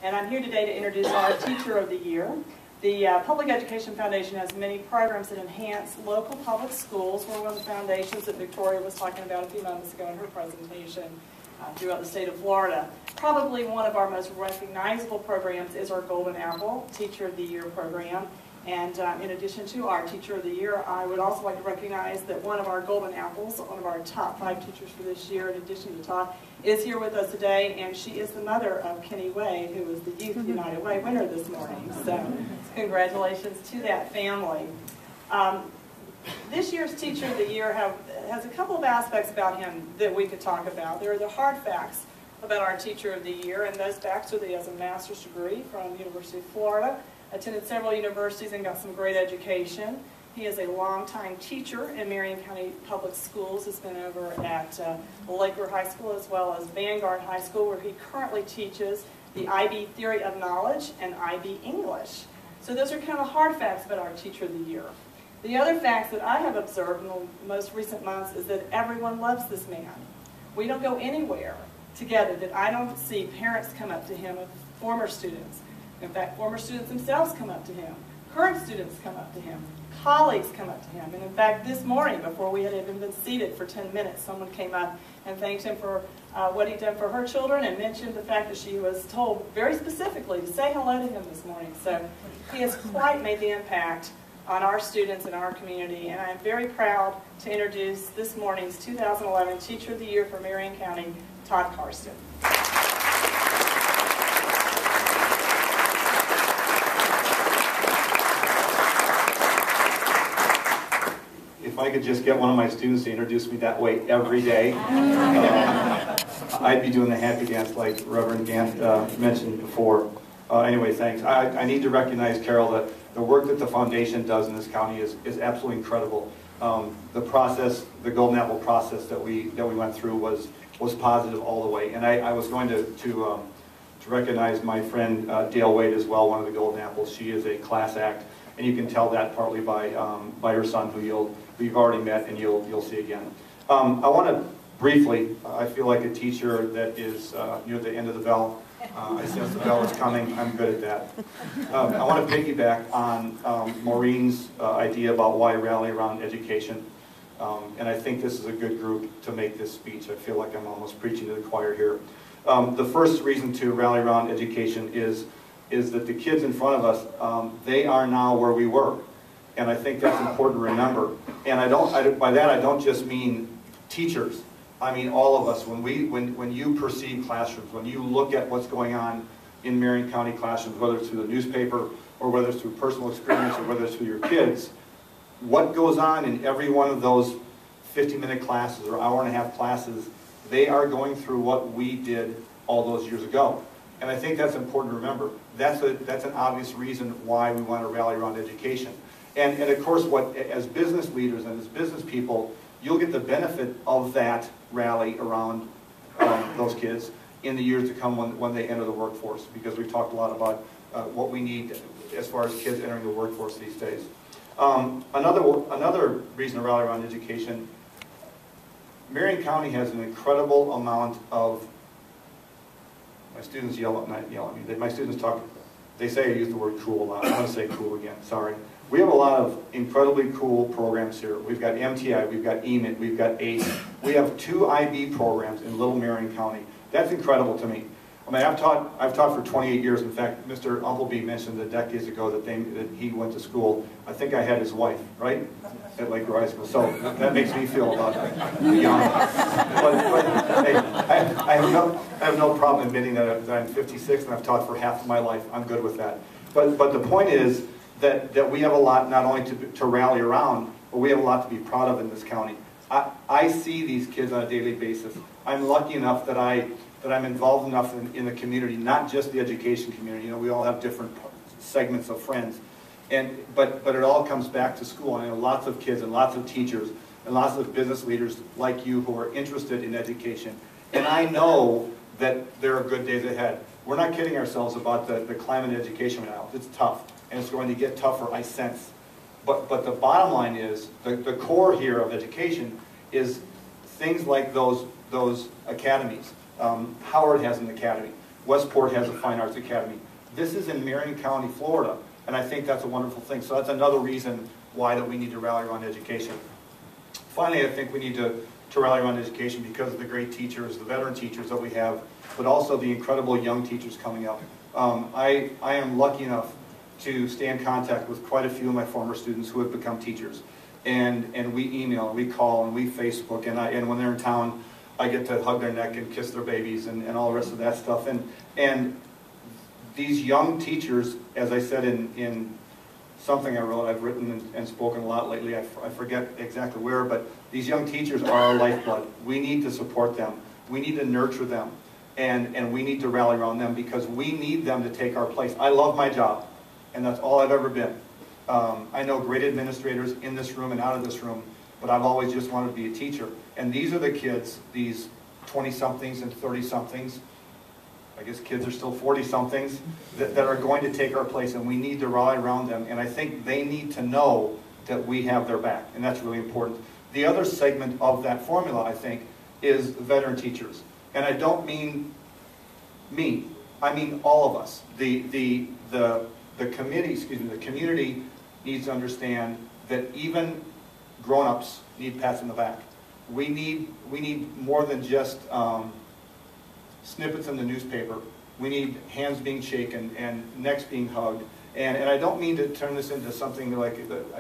and I'm here today to introduce our Teacher of the Year. The Public Education Foundation has many programs that enhance local public schools. We're one of the foundations that Victoria was talking about a few moments ago in her presentation throughout the state of Florida. Probably one of our most recognizable programs is our Golden Apple Teacher of the Year program. And in addition to our Teacher of the Year, I would also like to recognize that one of our Golden Apples, one of our top 5 teachers for this year, in addition to Todd, is here with us today, and she is the mother of Kenny Wade, who was the Youth United Way winner this morning. So congratulations to that family. This year's Teacher of the Year has a couple of aspects about him that we could talk about. There are the hard facts about our Teacher of the Year, and those facts are that he has a master's degree from the University of Florida, attended several universities and got some great education. He is a longtime teacher in Marion County Public Schools. He's been over at Lakewood High School as well as Vangaurd High School, where he currently teaches the IB Theory of Knowledge and IB English. So those are kind of hard facts about our Teacher of the Year. The other facts that I have observed in the most recent months is that everyone loves this man. We don't go anywhere together that I don't see parents come up to him with former students. In fact, former students themselves come up to him. Current students come up to him. Colleagues come up to him. And in fact, this morning, before we had even been seated for 10 minutes, someone came up and thanked him for what he'd done for her children and mentioned the fact that she was told very specifically to say hello to him this morning. So he has quite made the impact on our students and our community. And I'm very proud to introduce this morning's 2011 Teacher of the Year for Marion County, Todd Carstenn. If I could just get one of my students to introduce me that way every day, I'd be doing the happy dance like Reverend Gant mentioned before. Anyway, thanks. I need to recognize, Carol, that the work that the foundation does in this county is absolutely incredible. The process, the Golden Apple process that we went through was positive all the way. And I was going to recognize my friend Dale Wade as well, one of the Golden Apples. She is a class act, and you can tell that partly by her son, who you've already met and you'll see again. I want to briefly, I feel like a teacher that is near the end of the bell. I sense the bell is coming. I'm good at that. I want to piggyback on Maureen's idea about why rally around education. And I think this is a good group to make this speech. I feel like I'm almost preaching to the choir here. The first reason to rally around education is that the kids in front of us, they are now where we were. And I think that's important to remember. And by that I don't just mean teachers. I mean all of us. When you perceive classrooms, when you look at what's going on in Marion County classrooms, whether it's through the newspaper or whether it's through personal experience or whether it's through your kids, what goes on in every one of those 50-minute classes or hour-and-a-half classes, they are going through what we did all those years ago. And I think that's important to remember. That's an obvious reason why we want to rally around education. And of course, as business leaders and as business people, you'll get the benefit of that rally around those kids in the years to come when they enter the workforce, because we've talked a lot about what we need as far as kids entering the workforce these days. Another reason to rally around education, Marion County has an incredible amount of, my students yell at me, my students talk, they say I use the word cool a lot. I'm going to say cool again, sorry. We have a lot of incredibly cool programs here. We've got MTI, we've got EMIT, we've got ACE. We have 2 IB programs in Little Marion County. That's incredible to me. I mean, I've taught for 28 years. In fact, Mr. Umpleby mentioned that decades ago that he went to school. I think I had his wife, right? At Lakewood High School. So that makes me feel about young. But hey, I have no problem admitting that I'm 56 and I've taught for half of my life. I'm good with that. But the point is that we have a lot not only to rally around, but we have a lot to be proud of in this county. I see these kids on a daily basis. I'm lucky enough that I'm involved enough in the community, not just the education community. You know, we all have different segments of friends, but it all comes back to school. I know lots of kids and lots of teachers and lots of business leaders like you who are interested in education, and I know that there are good days ahead. We're not kidding ourselves about the climate in education right now. It's tough, and it's going to get tougher, I sense. But the bottom line is, the core here of education is things like those academies. Howard has an academy. Westport has a Fine Arts Academy. This is in Marion County, Florida, and I think that's a wonderful thing. So that's another reason why that we need to rally around education. Finally, I think we need to rally around education because of the great teachers, the veteran teachers that we have, but also the incredible young teachers coming up. I am lucky enough to stay in contact with quite a few of my former students who have become teachers. And we email, and we call, and we Facebook, and when they're in town, I get to hug their neck and kiss their babies and all the rest of that stuff. And these young teachers, as I said in something I wrote, I've written and spoken a lot lately, I forget exactly where, but these young teachers are our lifeblood. We need to support them. We need to nurture them. And we need to rally around them because we need them to take our place. I love my job, and that's all I've ever been. I know great administrators in this room and out of this room, but I've always just wanted to be a teacher. And these are the kids, these 20-somethings and 30-somethings, I guess kids are still 40-somethings, that are going to take our place, and we need to rally around them. And I think they need to know that we have their back, and that's really important. The other segment of that formula, I think, is veteran teachers. And I don't mean me, I mean all of us. The community needs to understand that even grown-ups need pats on the back. We need more than just snippets in the newspaper. We need hands being shaken and necks being hugged. And I don't mean to turn this into something like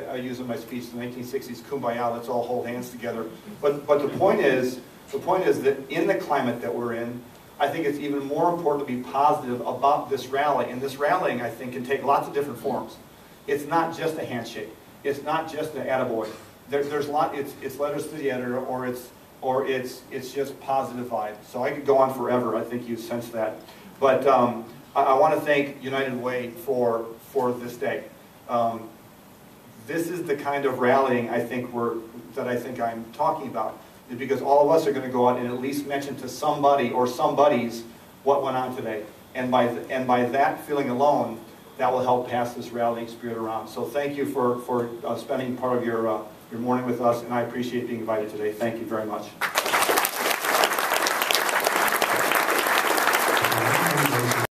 I use in my speech, the 1960s, kumbaya, let's all hold hands together. But the point is that in the climate that we're in, I think it's even more important to be positive about this rally. And this rallying, I think, can take lots of different forms. It's not just a handshake. It's not just an attaboy. There's a lot. It's letters to the editor, or it's just positive vibe. So I could go on forever. I think you sense that. But I want to thank United Way for this day. This is the kind of rallying I think I'm talking about. Because all of us are going to go out and at least mention to somebody or somebodies what went on today. And by that feeling alone, that will help pass this rallying spirit around. So thank you for spending part of your morning with us, and I appreciate being invited today. Thank you very much.